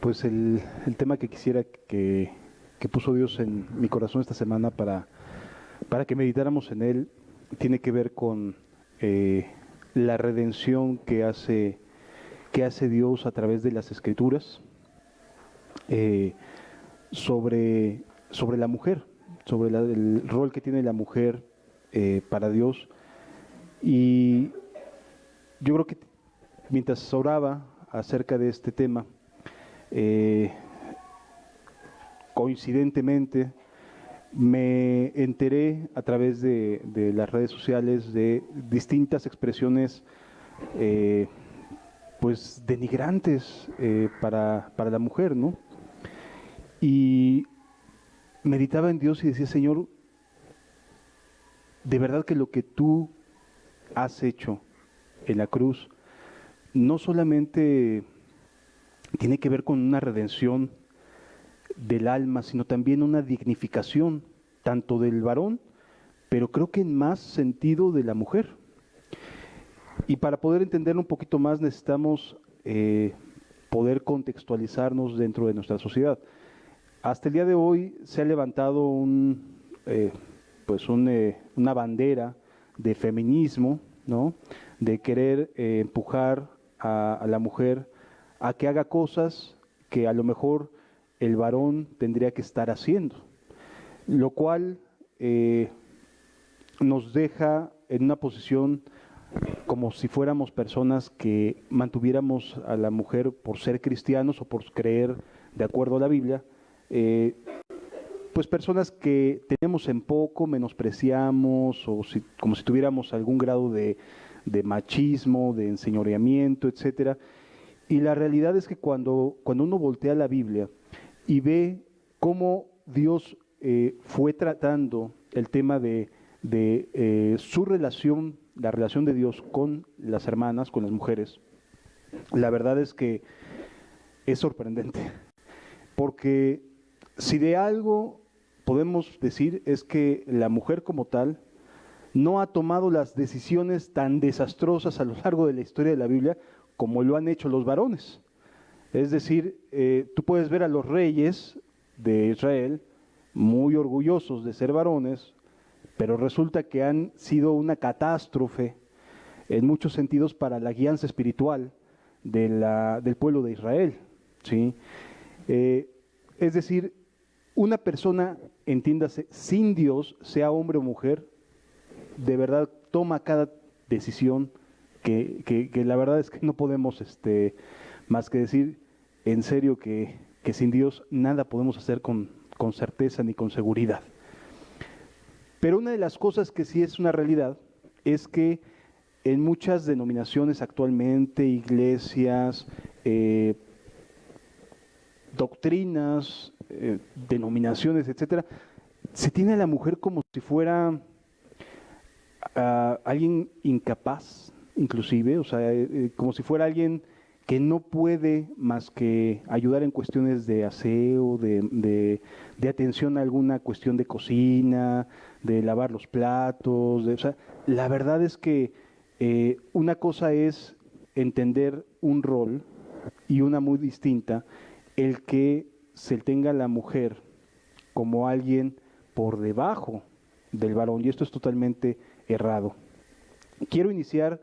Pues el tema que quisiera que puso Dios en mi corazón esta semana para que meditáramos en él tiene que ver con la redención que hace Dios a través de las Escrituras sobre la mujer, sobre el rol que tiene la mujer para Dios. Y yo creo que mientras oraba acerca de este tema, coincidentemente me enteré a través de las redes sociales de distintas expresiones pues denigrantes para la mujer, ¿no? Y meditaba en Dios y decía, Señor, de verdad que lo que tú has hecho en la cruz no solamente tiene que ver con una redención del alma, sino también una dignificación, tanto del varón, pero creo que en más sentido de la mujer. Y para poder entenderlo un poquito más necesitamos poder contextualizarnos dentro de nuestra sociedad. Hasta el día de hoy se ha levantado una bandera de feminismo, ¿no? De querer empujar a la mujer a que haga cosas que a lo mejor el varón tendría que estar haciendo, lo cual nos deja en una posición como si fuéramos personas que mantuviéramos a la mujer por ser cristianos o por creer de acuerdo a la Biblia, pues personas que tenemos en poco, menospreciamos, o como si tuviéramos algún grado de machismo, de enseñoreamiento, etcétera. Y la realidad es que cuando uno voltea la Biblia y ve cómo Dios fue tratando el tema de su relación, la relación de Dios con las hermanas, con las mujeres, la verdad es que es sorprendente. Porque si de algo podemos decir es que la mujer como tal no ha tomado las decisiones tan desastrosas a lo largo de la historia de la Biblia como lo han hecho los varones. Es decir, tú puedes ver a los reyes de Israel muy orgullosos de ser varones, pero resulta que han sido una catástrofe en muchos sentidos para la guianza espiritual del pueblo de Israel, ¿sí? Es decir, una persona, entiéndase, sin Dios, sea hombre o mujer, de verdad toma cada decisión que la verdad es que no podemos más que decir en serio que sin Dios nada podemos hacer con certeza ni con seguridad. Pero una de las cosas que sí es una realidad es que en muchas denominaciones actualmente, iglesias, doctrinas, denominaciones, etcétera, se tiene a la mujer como si fuera alguien incapaz, inclusive, o sea, como si fuera alguien que no puede más que ayudar en cuestiones de aseo, de atención a alguna cuestión de cocina, de lavar los platos, o sea, la verdad es que una cosa es entender un rol y una muy distinta, el que se tenga a la mujer como alguien por debajo del varón, y esto es totalmente errado. Quiero iniciar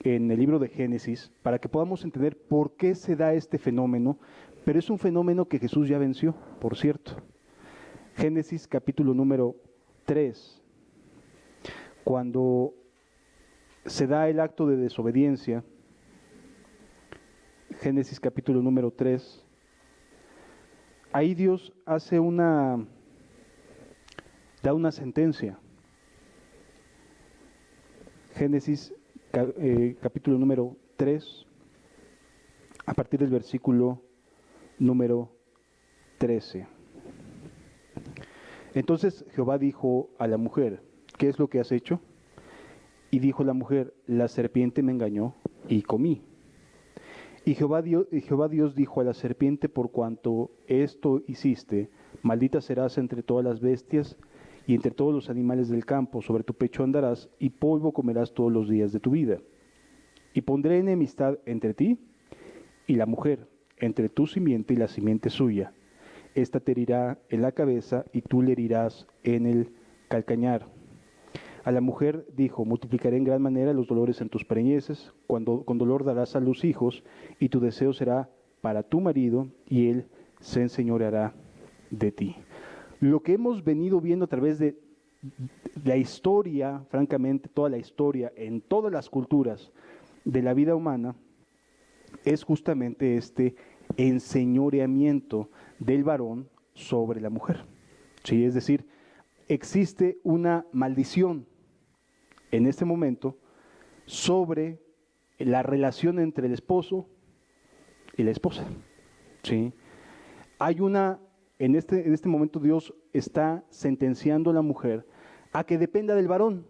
en el libro de Génesis para que podamos entender por qué se da este fenómeno, pero es un fenómeno que Jesús ya venció, por cierto. Génesis capítulo número 3, cuando se da el acto de desobediencia, Génesis capítulo número 3, ahí Dios da una sentencia. Génesis capítulo número 3, a partir del versículo número 13. Entonces Jehová dijo a la mujer, ¿qué es lo que has hecho? Y dijo la mujer, la serpiente me engañó y comí. Y Jehová Dios dijo a la serpiente, por cuanto esto hiciste, maldita serás entre todas las bestias y entre todos los animales del campo, sobre tu pecho andarás, y polvo comerás todos los días de tu vida. Y pondré enemistad entre ti y la mujer, entre tu simiente y la simiente suya. Esta te herirá en la cabeza y tú le herirás en el calcañar. A la mujer dijo, multiplicaré en gran manera los dolores en tus preñeces, con dolor darás a luz hijos, y tu deseo será para tu marido, y él se enseñoreará de ti. Lo que hemos venido viendo a través de la historia, francamente, toda la historia, en todas las culturas de la vida humana, es justamente este enseñoreamiento del varón sobre la mujer. ¿Sí? Es decir, existe una maldición en este momento sobre la relación entre el esposo y la esposa. ¿Sí? Hay en este momento Dios está sentenciando a la mujer a que dependa del varón,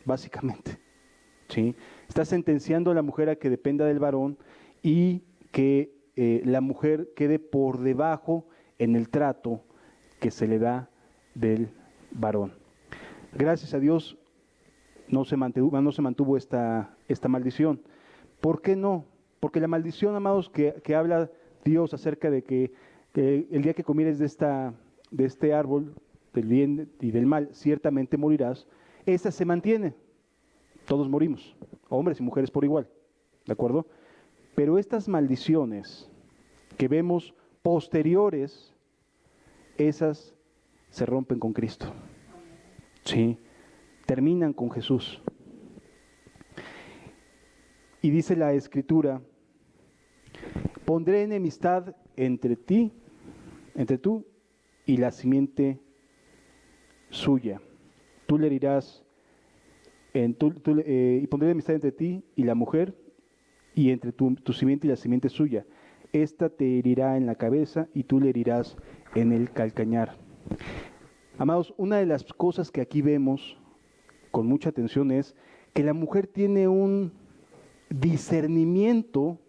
básicamente. ¿Sí? Está sentenciando a la mujer a que dependa del varón y que la mujer quede por debajo en el trato que se le da del varón. Gracias a Dios no se mantuvo esta maldición. ¿Por qué no? Porque la maldición, amados, que habla Dios acerca de que el día que comieres de este árbol, del bien y del mal, ciertamente morirás, esa se mantiene. Todos morimos, hombres y mujeres por igual, ¿de acuerdo? Pero estas maldiciones que vemos posteriores, esas se rompen con Cristo. Sí, terminan con Jesús. Y dice la Escritura, pondré enemistad entre tú y la simiente suya. Tú le herirás, y pondré enemistad entre ti y la mujer, y entre tu simiente y la simiente suya. Esta te herirá en la cabeza y tú le herirás en el calcañar. Amados, una de las cosas que aquí vemos con mucha atención es que la mujer tiene un discernimiento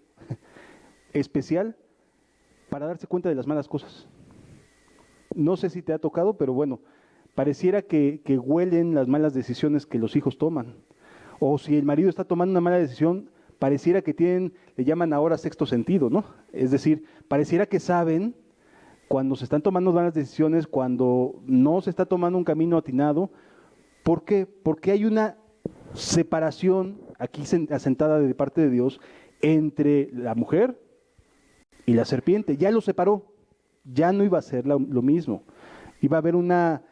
especial para darse cuenta de las malas cosas. No sé si te ha tocado, pero bueno, pareciera que huelen las malas decisiones que los hijos toman. O si el marido está tomando una mala decisión, pareciera que le llaman ahora sexto sentido, ¿no? Es decir, pareciera que saben cuando se están tomando malas decisiones, cuando no se está tomando un camino atinado. ¿Por qué? Porque hay una separación aquí asentada de parte de Dios entre la mujer y la serpiente. Ya lo separó, ya no iba a ser lo mismo. Iba a haber una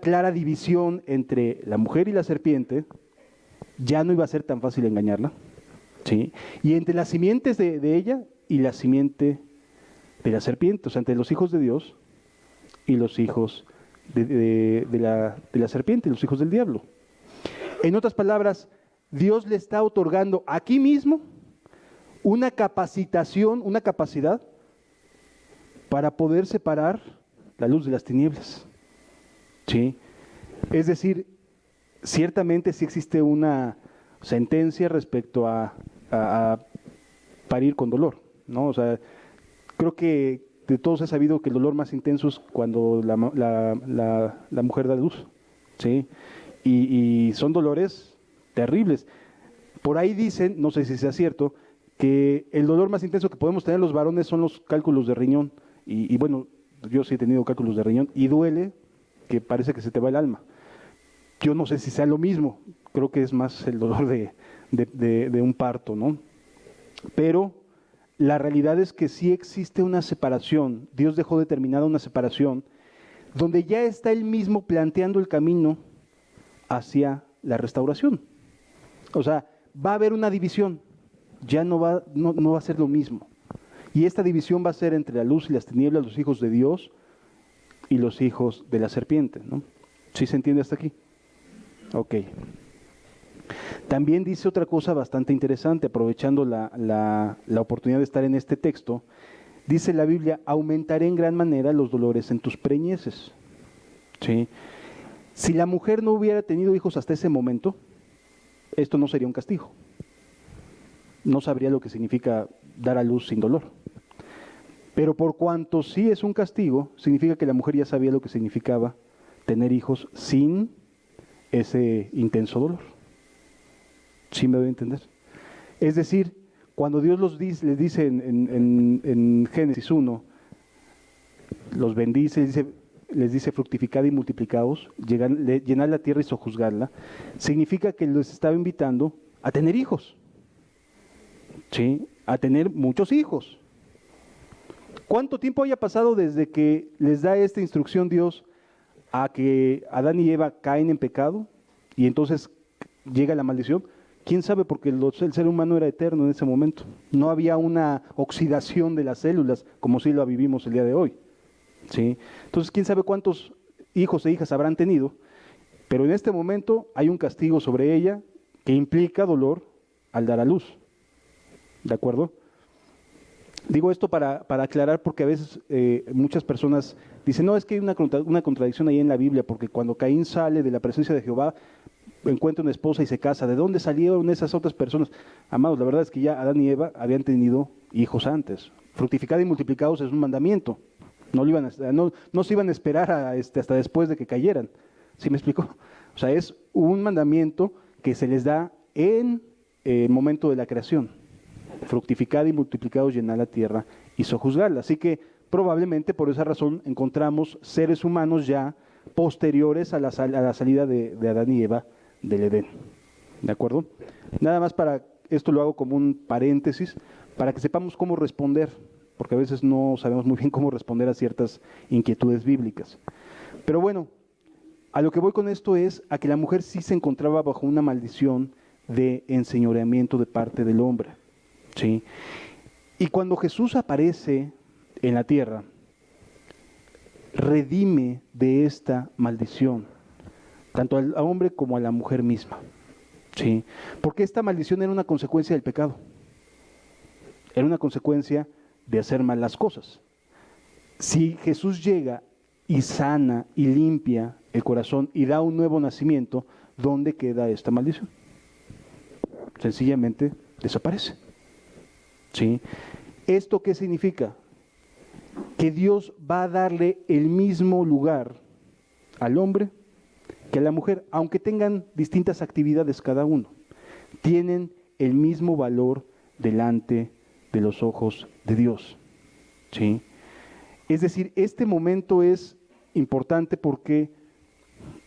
clara división entre la mujer y la serpiente, ya no iba a ser tan fácil engañarla. ¿Sí? Y entre las simientes de ella y la simiente de la serpiente, o sea, entre los hijos de Dios y los hijos de la serpiente, los hijos del diablo. En otras palabras, Dios le está otorgando aquí mismo una capacitación, una capacidad para poder separar la luz de las tinieblas. ¿Sí? Es decir, ciertamente sí existe una sentencia respecto a parir con dolor, ¿no? O sea, creo que de todos he sabido que el dolor más intenso es cuando la mujer da luz, ¿sí? Y son dolores terribles. Por ahí dicen, no sé si sea cierto, que el dolor más intenso que podemos tener los varones son los cálculos de riñón. Y bueno, yo sí he tenido cálculos de riñón y duele que parece que se te va el alma. Yo no sé si sea lo mismo, creo que es más el dolor de un parto, ¿no? Pero la realidad es que sí existe una separación. Dios dejó determinada una separación donde ya está Él mismo planteando el camino hacia la restauración. O sea, va a haber una división, ya no va a ser lo mismo. Y esta división va a ser entre la luz y las tinieblas, los hijos de Dios y los hijos de la serpiente, ¿no? ¿Sí se entiende hasta aquí? Ok. También dice otra cosa bastante interesante, aprovechando la oportunidad de estar en este texto. Dice la Biblia, aumentaré en gran manera los dolores en tus preñeces. ¿Sí? Si la mujer no hubiera tenido hijos hasta ese momento, esto no sería un castigo. No sabría lo que significa dar a luz sin dolor. Pero por cuanto sí es un castigo, significa que la mujer ya sabía lo que significaba tener hijos sin ese intenso dolor. ¿Sí me doy a entender? Es decir, Cuando Dios les dice en Génesis 1, los bendice, les dice fructificad y multiplicaos, llenad la tierra y sojuzgadla, significa que los estaba invitando a tener hijos, ¿sí? A tener muchos hijos. ¿Cuánto tiempo haya pasado desde que les da esta instrucción Dios a que Adán y Eva caen en pecado y entonces llega la maldición? ¿Quién sabe? Porque el ser humano era eterno en ese momento. No había una oxidación de las células como si lo vivimos el día de hoy, ¿sí? Entonces, ¿quién sabe cuántos hijos e hijas habrán tenido? Pero en este momento hay un castigo sobre ella que implica dolor al dar a luz. ¿De acuerdo? Digo esto para aclarar, porque a veces muchas personas dicen, no, es que hay una contradicción ahí en la Biblia, porque cuando Caín sale de la presencia de Jehová, encuentra una esposa y se casa. ¿De dónde salieron esas otras personas? Amados, la verdad es que ya Adán y Eva habían tenido hijos antes. Fructificad y multiplicados es un mandamiento. No se iban a esperar hasta después de que cayeran. ¿Sí me explico? O sea, es un mandamiento que se les da en el momento de la creación. Fructificad y multiplicados, llenad la tierra y sojuzgadla. Así que probablemente por esa razón encontramos seres humanos ya posteriores a la salida de Adán y Eva del Edén. ¿De acuerdo? Nada más para, esto lo hago como un paréntesis, para que sepamos cómo responder, porque a veces no sabemos muy bien cómo responder a ciertas inquietudes bíblicas. Pero bueno, a lo que voy con esto es a que la mujer sí se encontraba bajo una maldición de enseñoreamiento de parte del hombre, ¿sí? Y cuando Jesús aparece en la tierra, redime de esta maldición, tanto al hombre como a la mujer misma, ¿sí? Porque esta maldición era una consecuencia del pecado, era una consecuencia de hacer mal las cosas. Si Jesús llega y sana y limpia el corazón y da un nuevo nacimiento, ¿dónde queda esta maldición? Sencillamente desaparece, ¿sí? ¿Esto qué significa? Que Dios va a darle el mismo lugar al hombre que a la mujer, aunque tengan distintas actividades cada uno. Tienen el mismo valor delante de los ojos de Dios, ¿sí? Es decir, este momento es importante porque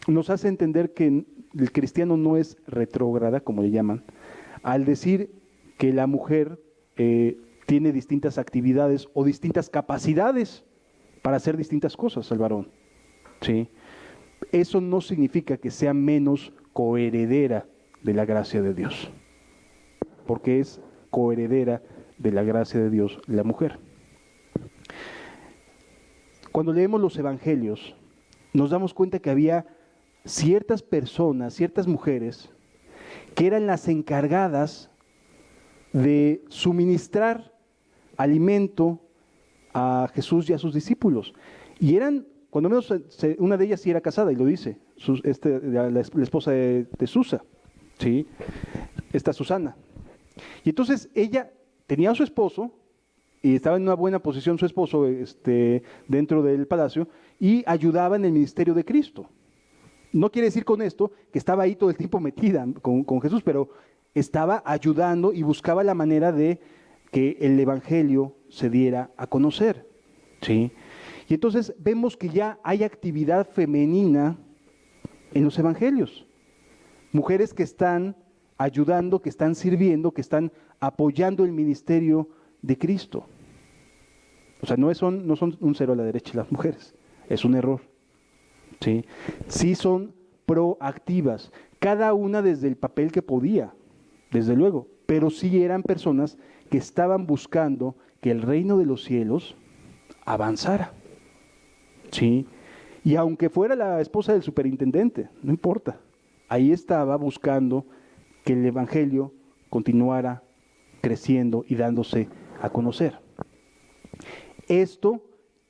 nos hace entender que el cristiano no es retrógrada, como le llaman, al decir que la mujer tiene distintas actividades o distintas capacidades para hacer distintas cosas al varón, ¿sí? Eso no significa que sea menos coheredera de la gracia de Dios, porque es coheredera de la gracia de Dios la mujer. Cuando leemos los evangelios, nos damos cuenta que había ciertas personas, ciertas mujeres, que eran las encargadas de suministrar alimento a Jesús y a sus discípulos. Y eran, cuando menos una de ellas sí era casada, y lo dice, la esposa de Susa, ¿sí? Esta Susana. Y entonces ella tenía a su esposo, y estaba en una buena posición su esposo dentro del palacio, y ayudaba en el ministerio de Cristo. No quiere decir con esto que estaba ahí todo el tiempo metida con Jesús, pero estaba ayudando y buscaba la manera de que el evangelio se diera a conocer, ¿sí? Y entonces vemos que ya hay actividad femenina en los evangelios. Mujeres que están ayudando, que están sirviendo, que están apoyando el ministerio de Cristo. O sea, no son un cero a la derecha las mujeres, es un error, ¿sí? Sí son proactivas, cada una desde el papel que podía, desde luego, pero sí eran personas que estaban buscando que el reino de los cielos avanzara, ¿sí? Y aunque fuera la esposa del superintendente, no importa, ahí estaba buscando que el evangelio continuara creciendo y dándose a conocer. Esto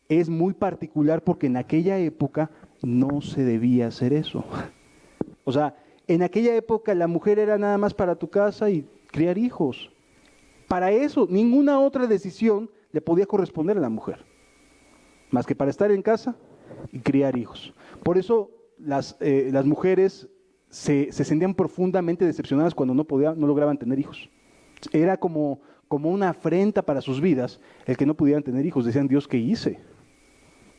es muy particular porque en aquella época no se debía hacer eso. O sea, en aquella época la mujer era nada más para tu casa y criar hijos. Para eso, ninguna otra decisión le podía corresponder a la mujer, más que para estar en casa y criar hijos. Por eso las mujeres se sentían profundamente decepcionadas cuando no lograban tener hijos. Era como como una afrenta para sus vidas el que no pudieran tener hijos. Decían, Dios, ¿qué hice?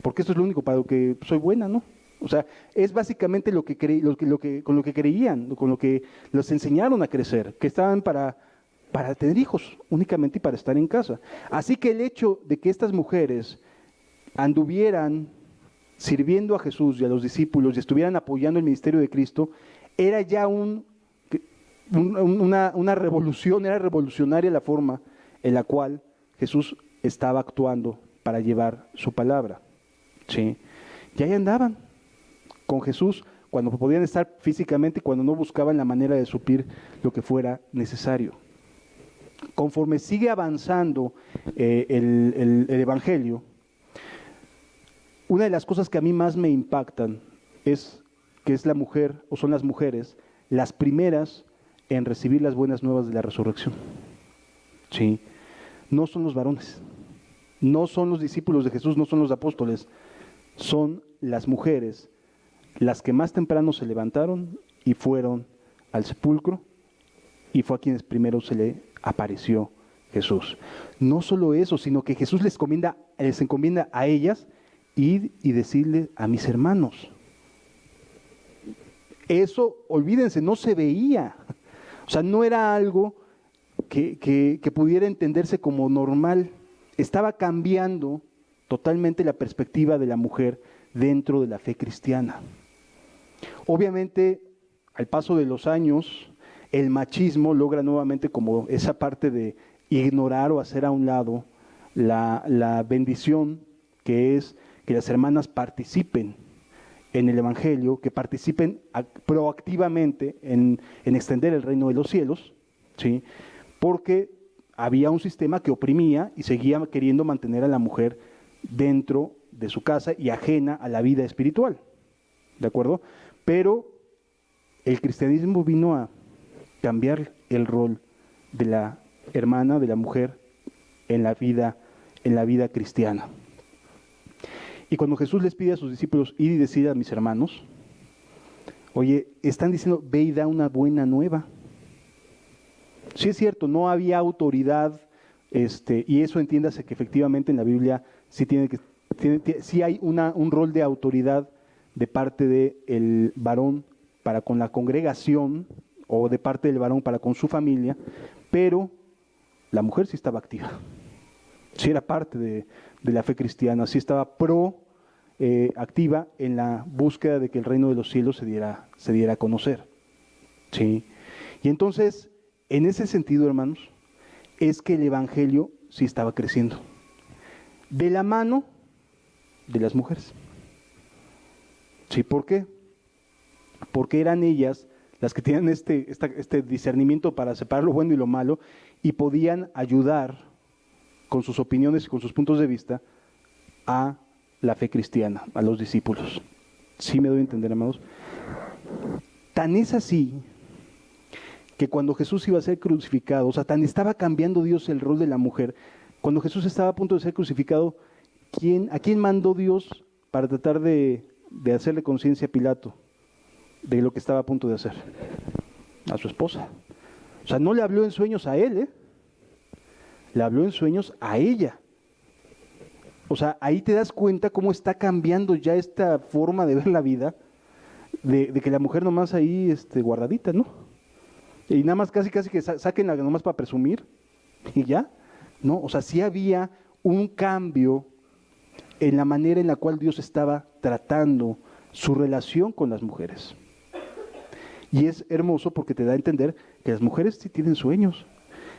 Porque esto es lo único para lo que soy buena, ¿no? O sea, es básicamente con lo que creían, con lo que los enseñaron a crecer, que estaban para tener hijos únicamente y para estar en casa. Así que el hecho de que estas mujeres anduvieran sirviendo a Jesús y a los discípulos y estuvieran apoyando el ministerio de Cristo, era ya una revolución, era revolucionaria la forma en la cual Jesús estaba actuando para llevar su palabra. ¿Sí? Y ahí andaban con Jesús cuando podían estar físicamente y cuando no buscaban la manera de suplir lo que fuera necesario. Conforme sigue avanzando el Evangelio, una de las cosas que a mí más me impactan es que es la mujer, o son las mujeres, las primeras en recibir las buenas nuevas de la resurrección. ¿Sí? No son los varones, no son los discípulos de Jesús, no son los apóstoles, son las mujeres las que más temprano se levantaron y fueron al sepulcro, y fue a quienes primero se le apareció Jesús. No solo eso, sino que Jesús les encomienda a ellas ir y decirle a mis hermanos. Eso, olvídense, no se veía. O sea, no era algo que pudiera entenderse como normal. Estaba cambiando totalmente la perspectiva de la mujer dentro de la fe cristiana. Obviamente, al paso de los años, el machismo logra nuevamente como esa parte de ignorar o hacer a un lado la bendición que es que las hermanas participen en el Evangelio, que participen proactivamente en extender el reino de los cielos, ¿sí? Porque había un sistema que oprimía y seguía queriendo mantener a la mujer dentro de su casa y ajena a la vida espiritual, ¿de acuerdo? Pero el cristianismo vino a cambiar el rol de la hermana, de la mujer en la vida cristiana. Y cuando Jesús les pide a sus discípulos ir y decir a mis hermanos, oye, están diciendo, ve y da una buena nueva. Sí es cierto, no había autoridad, y eso entiéndase que efectivamente en la Biblia sí hay un rol de autoridad de parte del varón para con la congregación, o de parte del varón para con su familia, pero la mujer sí estaba activa. Sí era parte de la fe cristiana, sí estaba activa en la búsqueda de que el reino de los cielos se diera a conocer. ¿Sí? Y entonces, en ese sentido, hermanos, es que el Evangelio sí estaba creciendo, de la mano de las mujeres. ¿Sí? ¿Por qué? Porque eran ellas las que tenían este discernimiento para separar lo bueno y lo malo, y podían ayudar con sus opiniones y con sus puntos de vista a la fe cristiana, a los discípulos. ¿Sí me doy a entender, hermanos? Tan es así que cuando Jesús iba a ser crucificado, o sea, tan estaba cambiando Dios el rol de la mujer, cuando Jesús estaba a punto de ser crucificado, ¿a quién mandó Dios para tratar de hacerle conciencia a Pilato de lo que estaba a punto de hacer? A su esposa. O sea, no le habló en sueños a él, le habló en sueños a ella. O sea, ahí te das cuenta cómo está cambiando ya esta forma de ver la vida, de que la mujer nomás ahí guardadita, ¿no? Y nada más casi que sáquenla nomás para presumir, y ya, ¿no? O sea, sí había un cambio en la manera en la cual Dios estaba tratando su relación con las mujeres. Y es hermoso porque te da a entender que las mujeres sí tienen sueños,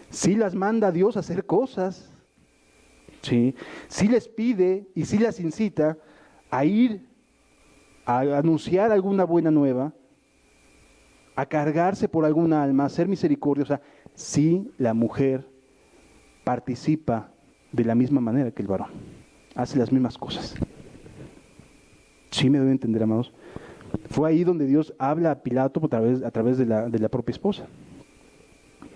sí las manda Dios a hacer cosas, ¿sí? Sí les pide y sí las incita a ir a anunciar alguna buena nueva, a cargarse por alguna alma, a hacer misericordia. O sea, sí la mujer participa de la misma manera que el varón, hace las mismas cosas. Sí me doy a entender, amados. Fue ahí donde Dios habla a Pilato a través de la propia esposa.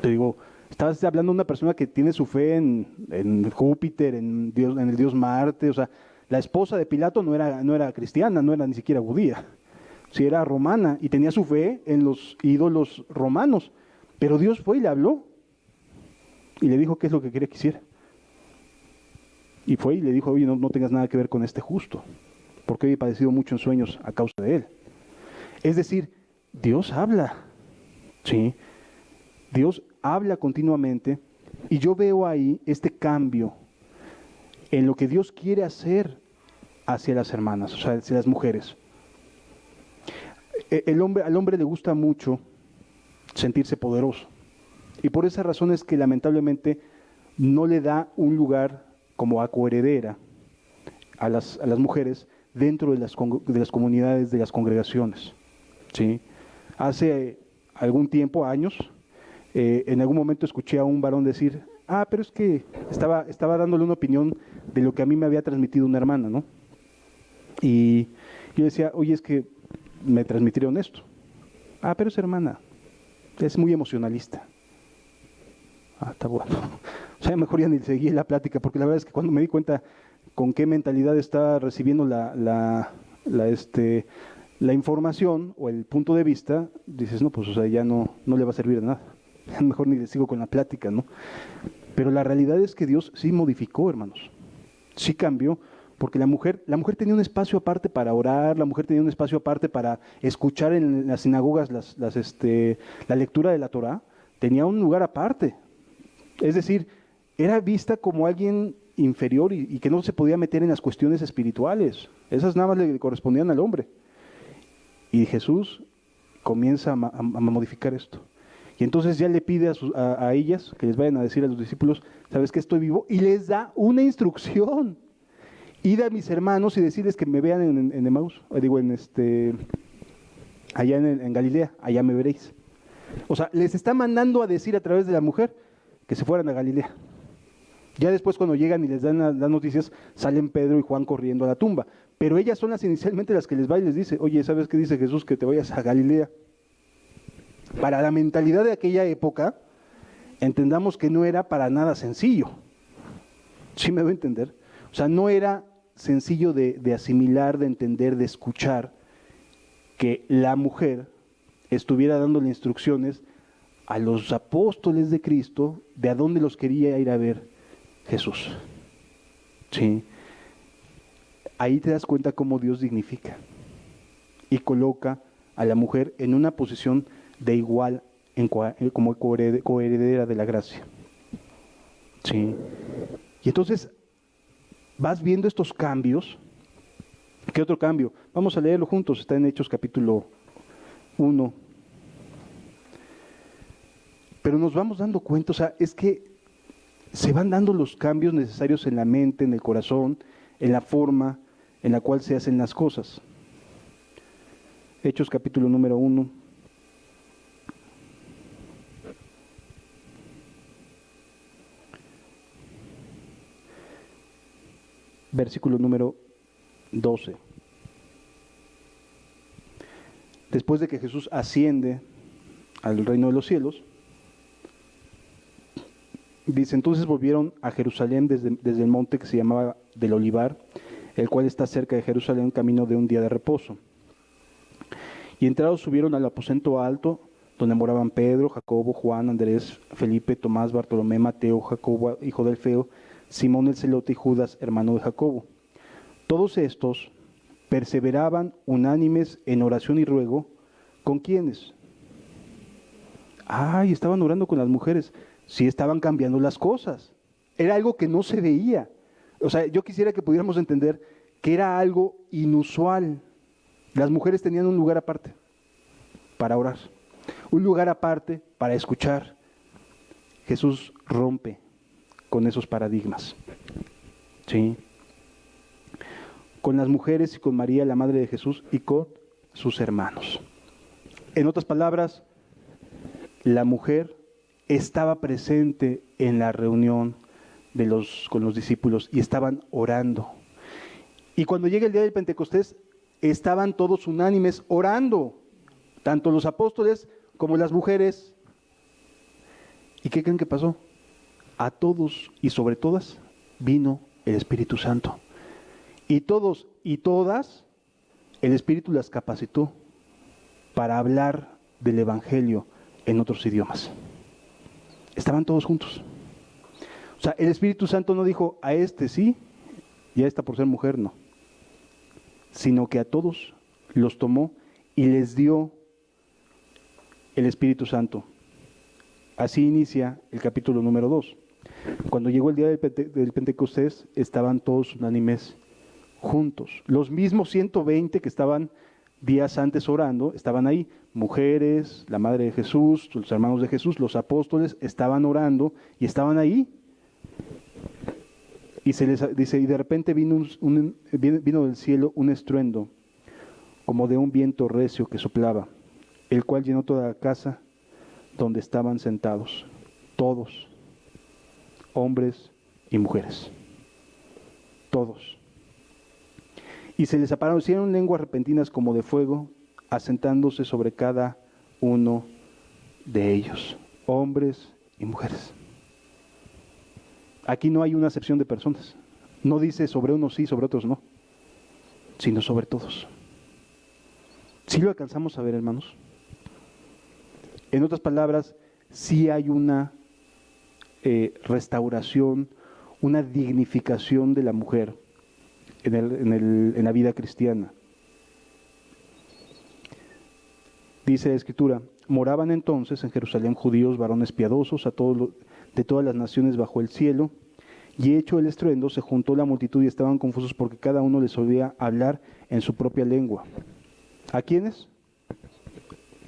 Te digo, estabas hablando de una persona que tiene su fe en Júpiter, en el dios Marte. O sea, la esposa de Pilato no era cristiana, no era ni siquiera judía. Sí, era romana y tenía su fe en los ídolos romanos. Pero Dios fue y le habló. Y le dijo qué es lo que quería que hiciera. Y fue y le dijo, oye, no tengas nada que ver con este justo, porque hoy he padecido mucho en sueños a causa de él. Es decir, Dios habla, ¿sí? Dios habla continuamente, y yo veo ahí este cambio en lo que Dios quiere hacer hacia las hermanas, o sea, hacia las mujeres. Al hombre le gusta mucho sentirse poderoso, y por esa razón es que lamentablemente no le da un lugar como a coheredera a las mujeres dentro de las comunidades, de las congregaciones, ¿sí? Hace algún tiempo, años, en algún momento escuché a un varón decir, pero es que estaba dándole una opinión de lo que a mí me había transmitido una hermana, ¿no? Y yo decía, oye, es que me transmitieron esto. Pero es hermana, es muy emocionalista. Está bueno. O sea, mejor ya ni seguí la plática, porque la verdad es que cuando me di cuenta con qué mentalidad está recibiendo la información o el punto de vista, dices, no, pues o sea, ya no le va a servir de nada. Mejor ni le sigo con la plática, ¿no? Pero la realidad es que Dios sí modificó, hermanos. Sí cambió, porque la mujer tenía un espacio aparte para orar, la mujer tenía un espacio aparte para escuchar en las sinagogas la lectura de la Torá, tenía un lugar aparte. Es decir, era vista como alguien inferior y que no se podía meter en las cuestiones espirituales. Esas nada más le correspondían al hombre. Y Jesús comienza a modificar esto. Y entonces ya le pide a ellas que les vayan a decir a los discípulos, ¿sabes que estoy vivo? Y les da una instrucción. Id a mis hermanos y decirles que me vean en Emaús, allá en Galilea, allá me veréis. O sea, les está mandando a decir a través de la mujer que se fueran a Galilea. Ya después cuando llegan y les dan las noticias, salen Pedro y Juan corriendo a la tumba. Pero ellas son inicialmente las que les va y les dice, oye, ¿sabes qué dice Jesús? Que te vayas a Galilea. Para la mentalidad de aquella época, entendamos que no era para nada sencillo. ¿Sí me doy a entender? O sea, no era sencillo de asimilar, de entender, de escuchar que la mujer estuviera dándole instrucciones a los apóstoles de Cristo de a dónde los quería ir a ver Jesús. ¿Sí? Ahí te das cuenta cómo Dios dignifica y coloca a la mujer en una posición de igual como coheredera de la gracia. ¿Sí? Y entonces vas viendo estos cambios. ¿Qué otro cambio? Vamos a leerlo juntos, está en Hechos capítulo 1. Pero nos vamos dando cuenta, o sea, es que se van dando los cambios necesarios en la mente, en el corazón, en la forma en la cual se hacen las cosas. Hechos capítulo número 1. Versículo número 12. Después de que Jesús asciende al reino de los cielos, dice, entonces volvieron a Jerusalén desde el monte que se llamaba del Olivar, el cual está cerca de Jerusalén, camino de un día de reposo. Y entrados subieron al aposento alto, donde moraban Pedro, Jacobo, Juan, Andrés, Felipe, Tomás, Bartolomé, Mateo, Jacobo, hijo de Alfeo, Simón el celote y Judas, hermano de Jacobo. Todos estos perseveraban unánimes en oración y ruego. ¿Con quiénes? Y estaban orando con las mujeres. Sí, estaban cambiando las cosas. Era algo que no se veía. O sea, yo quisiera que pudiéramos entender que era algo inusual. Las mujeres tenían un lugar aparte para orar, un lugar aparte para escuchar. Jesús rompe con esos paradigmas. ¿Sí? Con las mujeres y con María, la madre de Jesús, y con sus hermanos. En otras palabras, la mujer estaba presente en la reunión con los discípulos y estaban orando. Y cuando llega el día del Pentecostés, estaban todos unánimes orando, tanto los apóstoles como las mujeres. ¿Y qué creen que pasó? A todos y sobre todas vino el Espíritu Santo. Y todos y todas, el Espíritu las capacitó para hablar del Evangelio en otros idiomas. Estaban todos juntos. O sea, el Espíritu Santo no dijo a este sí y a esta por ser mujer, no. Sino que a todos los tomó y les dio el Espíritu Santo. Así inicia el capítulo número 2. Cuando llegó el día del Pentecostés, estaban todos unánimes juntos. Los mismos 120 que estaban días antes orando, estaban ahí. Mujeres, la madre de Jesús, los hermanos de Jesús, los apóstoles, estaban orando y estaban ahí. Y se les dice, y de repente vino del cielo un estruendo, como de un viento recio que soplaba, el cual llenó toda la casa donde estaban sentados, todos, hombres y mujeres, todos. Y se les aparecieron lenguas repentinas como de fuego, asentándose sobre cada uno de ellos, hombres y mujeres. Aquí no hay una acepción de personas. No dice sobre unos sí, sobre otros no, sino sobre todos. ¿Sí lo alcanzamos a ver, hermanos? En otras palabras, sí hay una restauración, una dignificación de la mujer en la vida cristiana. Dice la Escritura, moraban entonces en Jerusalén judíos, varones piadosos, de todas las naciones bajo el cielo, y hecho el estruendo, se juntó la multitud y estaban confusos porque cada uno les oía hablar en su propia lengua. ¿A quiénes?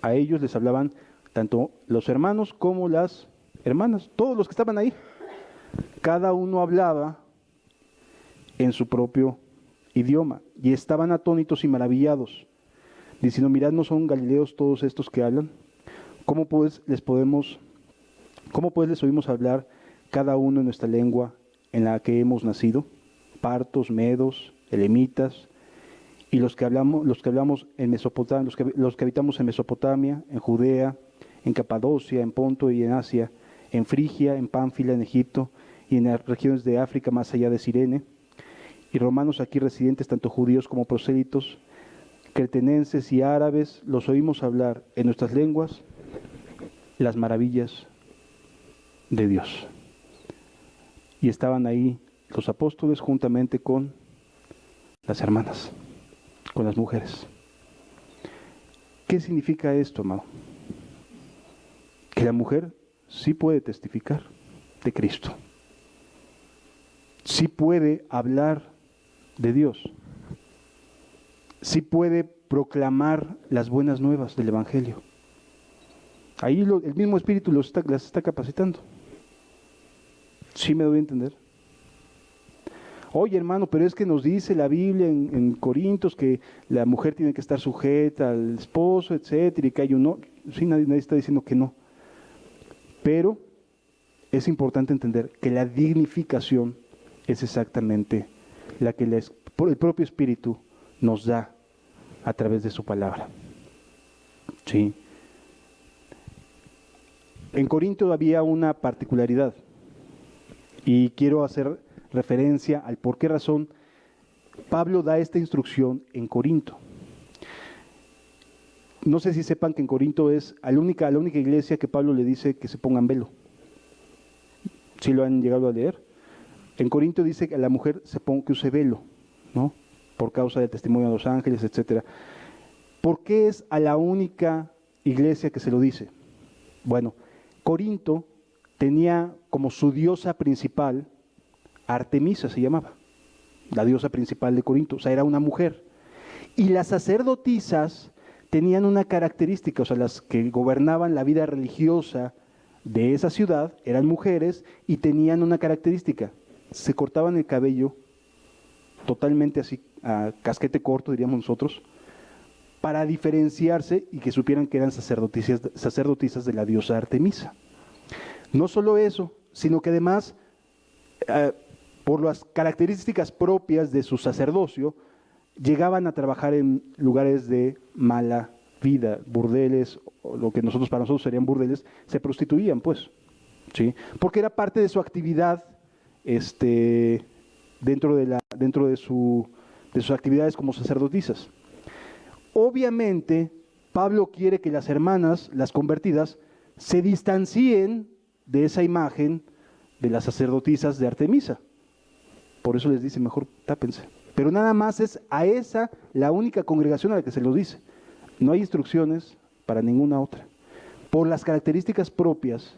A ellos les hablaban tanto los hermanos como las hermanas, todos los que estaban ahí. Cada uno hablaba en su propio idioma, y estaban atónitos y maravillados, diciendo, mirad, ¿no son galileos todos estos que hablan? ¿Cómo pues les oímos hablar cada uno en nuestra lengua en la que hemos nacido? Partos, medos, elamitas, y los que hablamos en Mesopotamia, los que habitamos en Mesopotamia, en Judea, en Capadocia, en Ponto y en Asia, en Frigia, en Pánfila, en Egipto, y en las regiones de África más allá de Cirene, y romanos aquí residentes, tanto judíos como prosélitos, cretenenses y árabes, los oímos hablar en nuestras lenguas las maravillas de Dios. Y estaban ahí los apóstoles juntamente con las hermanas, con las mujeres. ¿Qué significa esto, amado? Que la mujer sí puede testificar de Cristo, sí puede hablar de Dios, sí puede proclamar las buenas nuevas del Evangelio. Ahí el mismo Espíritu las está capacitando. ¿Sí me doy a entender? Oye, hermano, pero es que nos dice la Biblia en Corintios que la mujer tiene que estar sujeta al esposo, etcétera, y que hay uno. Sí, nadie está diciendo que no. Pero es importante entender que la dignificación es exactamente la que el propio Espíritu nos da a través de su palabra. ¿Sí? En Corinto había una particularidad, y quiero hacer referencia al por qué razón Pablo da esta instrucción en Corinto. No sé si sepan que en Corinto es a la única iglesia que Pablo le dice que se pongan velo. ¿Sí lo han llegado a leer? En Corinto dice que a la mujer que use velo, ¿no? Por causa del testimonio de los ángeles, etcétera. ¿Por qué es a la única iglesia que se lo dice? Bueno, Corinto tenía como su diosa principal, Artemisa se llamaba, la diosa principal de Corinto, o sea, era una mujer. Y las sacerdotisas tenían una característica, o sea, las que gobernaban la vida religiosa de esa ciudad eran mujeres y tenían una característica, se cortaban el cabello totalmente así, a casquete corto diríamos nosotros, para diferenciarse y que supieran que eran sacerdotisas de la diosa Artemisa. No solo eso, sino que además, por las características propias de su sacerdocio, llegaban a trabajar en lugares de mala vida, burdeles, o lo que para nosotros serían burdeles, se prostituían, pues, ¿sí? Porque era parte de su actividad, dentro de sus actividades como sacerdotisas. Obviamente, Pablo quiere que las hermanas, las convertidas, se distancien de esa imagen de las sacerdotisas de Artemisa. Por eso les dice, mejor tápense. Pero nada más es a esa, la única congregación a la que se lo dice. No hay instrucciones para ninguna otra, por las características propias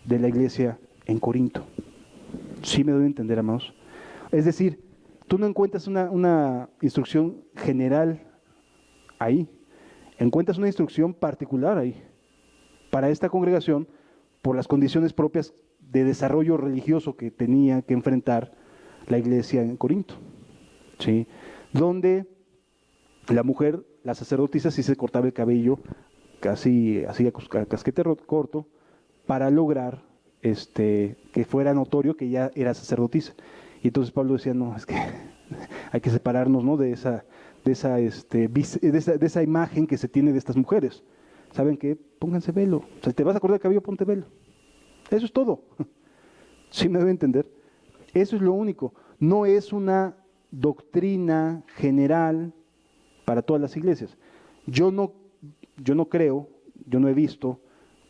de la iglesia en Corinto. ¿Sí me doy a entender, amados? Es decir, tú no encuentras una instrucción general ahí, encuentras una instrucción particular ahí, para esta congregación, por las condiciones propias de desarrollo religioso que tenía que enfrentar la iglesia en Corinto, ¿sí? Donde la mujer, la sacerdotisa, sí se cortaba el cabello casi así a casquete corto para lograr que fuera notorio que ya era sacerdotisa. Y entonces Pablo decía, no, es que hay que separarnos, ¿no?, de esa imagen que se tiene de estas mujeres. ¿Saben qué? Pónganse velo. O sea, si te vas a cortar el cabello, ponte velo. Eso es todo. ¿Sí me debe entender? Eso es lo único. No es una doctrina general para todas las iglesias. Yo no creo, yo no he visto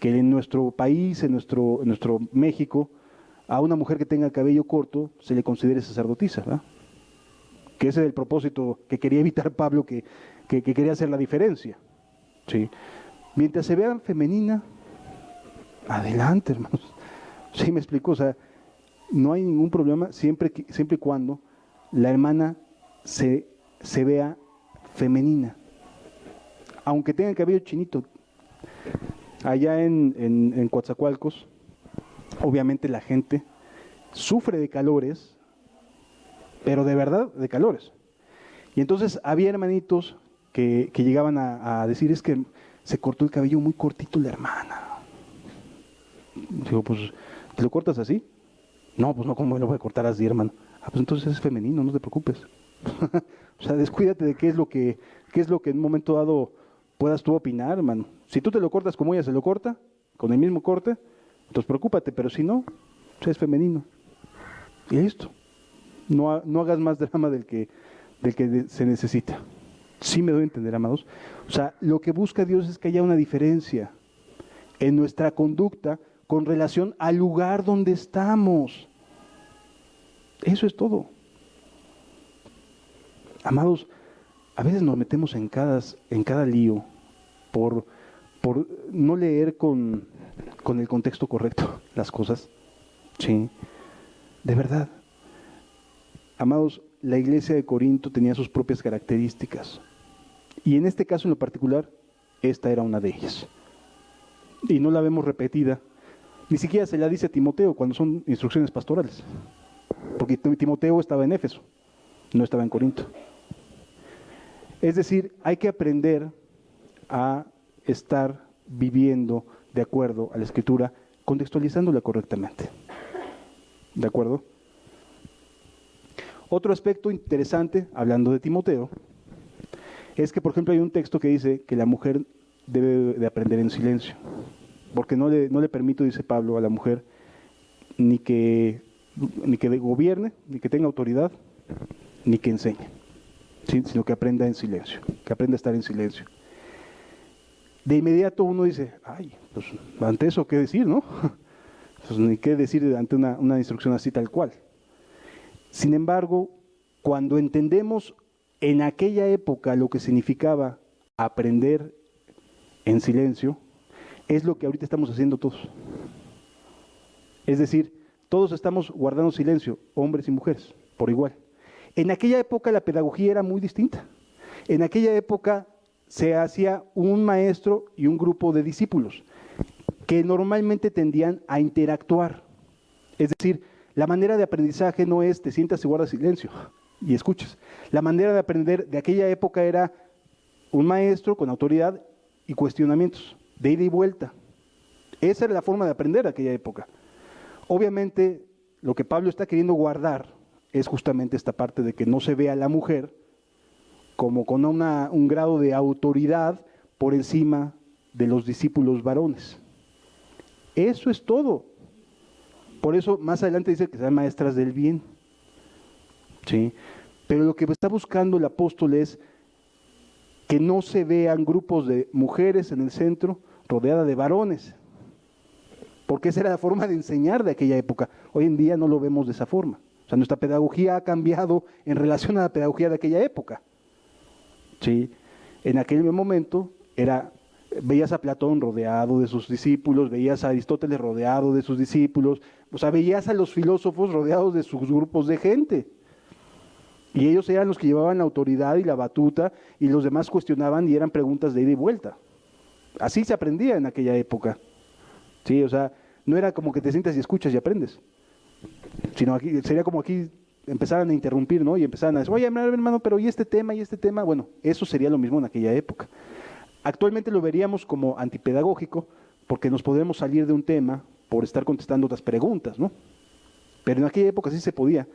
que en nuestro país, en nuestro México, a una mujer que tenga el cabello corto se le considere sacerdotisa, ¿verdad? Que ese es el propósito que quería evitar Pablo, que quería hacer la diferencia, ¿sí? Mientras se vea femenina, adelante, hermanos. ¿Sí me explico? O sea, no hay ningún problema siempre y cuando la hermana se vea femenina. Aunque tenga el cabello chinito. Allá en Coatzacoalcos, obviamente la gente sufre de calores, pero de verdad de calores. Y entonces había hermanitos que llegaban a decir, es que se cortó el cabello muy cortito la hermana. Digo, pues, ¿te lo cortas así? No, pues no, ¿cómo me lo voy a cortar así, hermano? Ah, pues entonces es femenino, no te preocupes. O sea, descuídate de qué es lo que en un momento dado puedas tú opinar, hermano. Si tú te lo cortas como ella se lo corta, con el mismo corte, entonces preocúpate, pero si no, pues es femenino. Y listo. No hagas más drama del que se necesita. Sí me doy a entender, amados. O sea, lo que busca Dios es que haya una diferencia en nuestra conducta con relación al lugar donde estamos. Eso es todo. Amados, a veces nos metemos en cada lío por no leer con el contexto correcto las cosas. Sí, de verdad. Amados, la iglesia de Corinto tenía sus propias características. Y en este caso en lo particular, esta era una de ellas. Y no la vemos repetida. Ni siquiera se la dice a Timoteo cuando son instrucciones pastorales. Porque Timoteo estaba en Éfeso, no estaba en Corinto. Es decir, hay que aprender a estar viviendo de acuerdo a la Escritura, contextualizándola correctamente. ¿De acuerdo? Otro aspecto interesante, hablando de Timoteo, es que, por ejemplo, hay un texto que dice que la mujer debe de aprender en silencio, porque no le permito, dice Pablo, a la mujer ni que gobierne, ni que tenga autoridad, ni que enseñe, ¿sí? Sino que aprenda en silencio, que aprenda a estar en silencio. De inmediato uno dice, ay, pues ante eso, ¿qué decir, no? Pues ni qué decir ante una instrucción así tal cual. Sin embargo, cuando entendemos en aquella época lo que significaba aprender en silencio, es lo que ahorita estamos haciendo todos. Es decir, todos estamos guardando silencio, hombres y mujeres, por igual. En aquella época la pedagogía era muy distinta. En aquella época se hacía un maestro y un grupo de discípulos que normalmente tendían a interactuar. Es decir, la manera de aprendizaje no es te sientas y guardas silencio y escuchas. La manera de aprender de aquella época era un maestro con autoridad y cuestionamientos, de ida y vuelta. Esa era la forma de aprender de aquella época. Obviamente, lo que Pablo está queriendo guardar es justamente esta parte de que no se vea a la mujer como con un grado de autoridad por encima de los discípulos varones. Eso es todo. Por eso más adelante dice que sean maestras del bien. ¿Sí? Pero lo que está buscando el apóstol es que no se vean grupos de mujeres en el centro rodeadas de varones. porque esa era la forma de enseñar de aquella época. Hoy en día no lo vemos de esa forma. O sea, nuestra pedagogía ha cambiado en relación a la pedagogía de aquella época. ¿Sí? En aquel momento veías a Platón rodeado de sus discípulos, veías a Aristóteles rodeado de sus discípulos, o sea, veías a los filósofos rodeados de sus grupos de gente. Y ellos eran los que llevaban la autoridad y la batuta, y los demás cuestionaban y eran preguntas de ida y vuelta. Así se aprendía en aquella época. Sí, o sea, no era como que te sientas y escuchas y aprendes, sino aquí sería como aquí empezaran a interrumpir, ¿no? Y empezaran a decir, oye, hermano, pero ¿y este tema y este tema? Bueno, eso sería lo mismo en aquella época. Actualmente lo veríamos como antipedagógico, porque nos podemos salir de un tema por estar contestando otras preguntas, ¿no? Pero en aquella época sí se podía,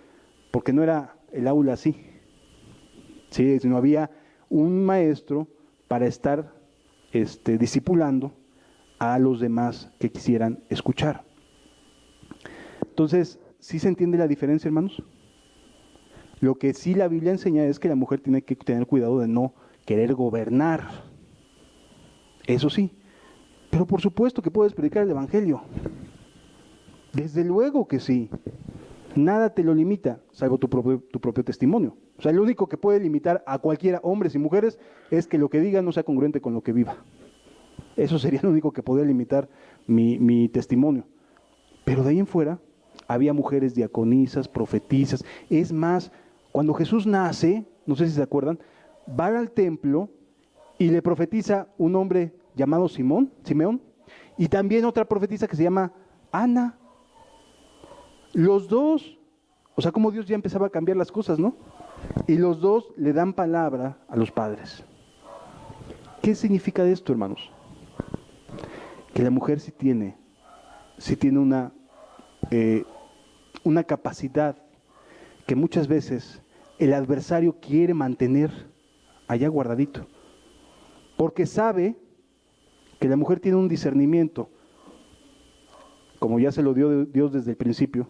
porque no era el aula así, ¿sí? Sino había un maestro para estar discipulando a los demás que quisieran escuchar. Entonces, ¿sí se entiende la diferencia, hermanos? Lo que sí la Biblia enseña es que la mujer tiene que tener cuidado de no querer gobernar. Eso sí, pero por supuesto que puedes predicar el Evangelio. Desde luego que sí. Nada te lo limita, salvo tu propio testimonio. O sea, lo único que puede limitar a cualquiera, hombres y mujeres, es que lo que diga no sea congruente con lo que viva. Eso sería lo único que podría limitar mi testimonio. Pero de ahí en fuera, había mujeres diaconisas, profetisas. Es más, cuando Jesús nace, no sé si se acuerdan, van al templo y le profetiza un hombre llamado Simeón, y también otra profetisa que se llama Ana. Los dos, o sea, como Dios ya empezaba a cambiar las cosas, ¿no? Y los dos le dan palabra a los padres. ¿Qué significa esto, hermanos? Que la mujer sí tiene una capacidad que muchas veces el adversario quiere mantener allá guardadito, porque sabe que la mujer tiene un discernimiento, como ya se lo dio Dios desde el principio,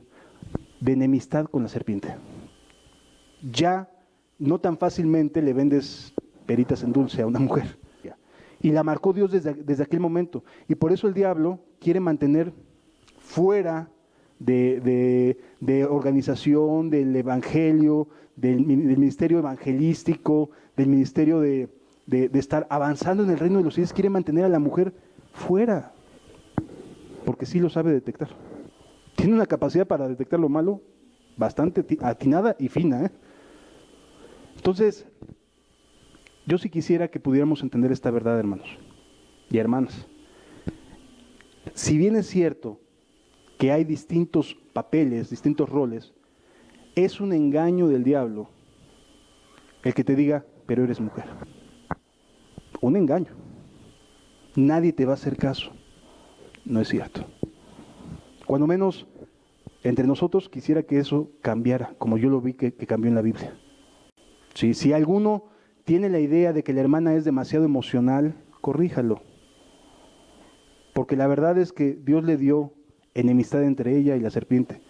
de enemistad con la serpiente. Ya no tan fácilmente le vendes peritas en dulce a una mujer. Y la marcó Dios desde aquel momento. Y por eso el diablo quiere mantener fuera de organización, del evangelio, del ministerio evangelístico, del ministerio de estar avanzando en el reino de los cielos, quiere mantener a la mujer fuera, porque sí lo sabe detectar. Tiene una capacidad para detectar lo malo bastante atinada y fina, ¿eh? Entonces, yo sí quisiera que pudiéramos entender esta verdad, hermanos y hermanas. Si bien es cierto que hay distintos papeles, distintos roles, es un engaño del diablo el que te diga, pero eres mujer. Un engaño. Nadie te va a hacer caso. No es cierto. Cuando menos entre nosotros quisiera que eso cambiara, como yo lo vi que cambió en la Biblia. ¿Sí? Si alguno tiene la idea de que la hermana es demasiado emocional, corríjalo. Porque la verdad es que Dios le dio enemistad entre ella y la serpiente.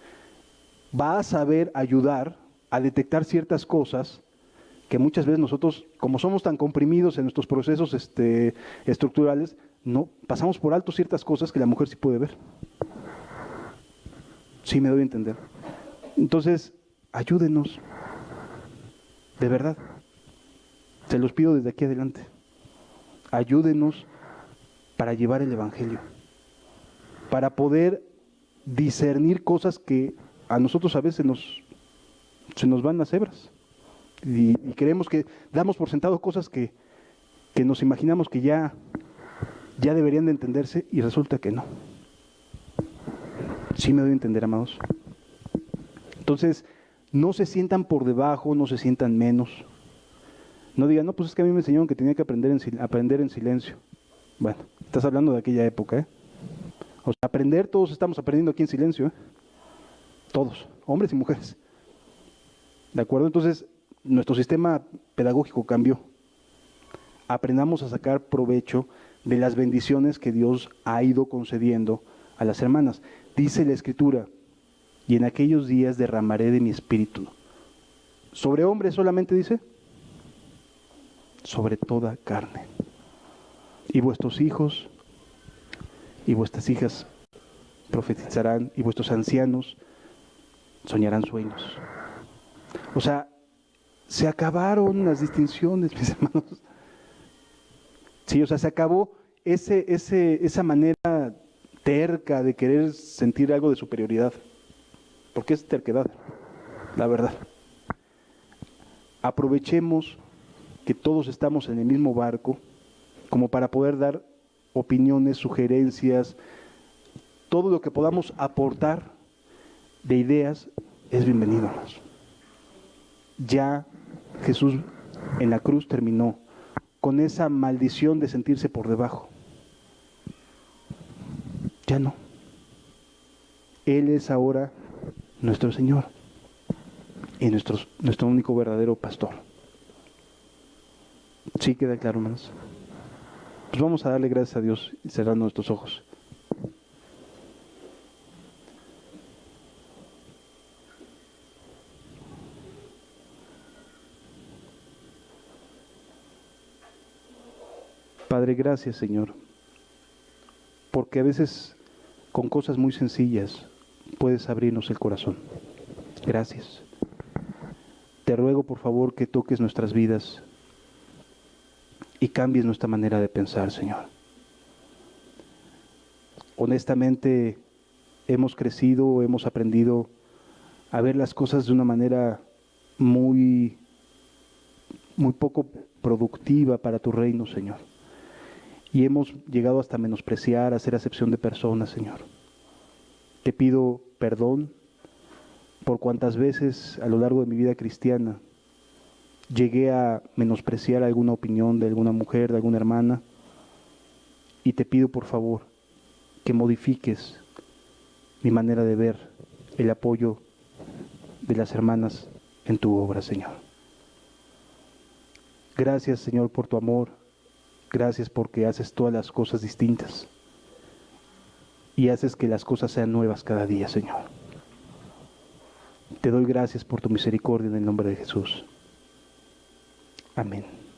Va a saber ayudar a detectar ciertas cosas que muchas veces nosotros, como somos tan comprimidos en nuestros procesos estructurales, no pasamos por alto ciertas cosas que la mujer sí puede ver. Sí me doy a entender. Entonces, ayúdenos. De verdad. Se los pido desde aquí adelante. Ayúdenos para llevar el Evangelio. Para poder discernir cosas que a nosotros a veces se nos van las hebras. Y creemos que damos por sentado cosas que nos imaginamos que ya deberían de entenderse y resulta que no. Sí me doy a entender, amados. Entonces, no se sientan por debajo, no se sientan menos. No digan, no, pues es que a mí me enseñaron que tenía que aprender en silencio. Bueno, estás hablando de aquella época, ¿eh? O sea, aprender, todos estamos aprendiendo aquí en silencio, ¿eh? Todos, hombres y mujeres. ¿De acuerdo? Entonces, nuestro sistema pedagógico cambió. Aprendamos a sacar provecho de las bendiciones que Dios ha ido concediendo a las hermanas. Dice la Escritura, y en aquellos días derramaré de mi espíritu. ¿Sobre hombres solamente dice? Sobre toda carne. Y vuestros hijos y vuestras hijas profetizarán y vuestros ancianos soñarán sueños. O sea, se acabaron las distinciones, mis hermanos. Sí, o sea, se acabó esa manera terca de querer sentir algo de superioridad. Porque es terquedad, la verdad. Aprovechemos que todos estamos en el mismo barco como para poder dar opiniones, sugerencias, todo lo que podamos aportar de ideas es bienvenido, hermanos. Ya Jesús en la cruz terminó con esa maldición de sentirse por debajo. Ya no. Él es ahora nuestro Señor y nuestro único verdadero pastor. ¿Sí queda claro, hermanos? Pues vamos a darle gracias a Dios y cerrar nuestros ojos. Padre, gracias, Señor, porque a veces con cosas muy sencillas puedes abrirnos el corazón. Gracias. Te ruego, por favor, que toques nuestras vidas y cambies nuestra manera de pensar, Señor. Honestamente, hemos crecido, hemos aprendido a ver las cosas de una manera muy poco productiva para tu reino, Señor. Y hemos llegado hasta menospreciar, hacer acepción de personas, Señor. Te pido perdón por cuantas veces a lo largo de mi vida cristiana llegué a menospreciar alguna opinión de alguna mujer, de alguna hermana. Y te pido, por favor, que modifiques mi manera de ver el apoyo de las hermanas en tu obra, Señor. Gracias, Señor, por tu amor. Gracias porque haces todas las cosas distintas y haces que las cosas sean nuevas cada día, Señor. Te doy gracias por tu misericordia en el nombre de Jesús. Amén.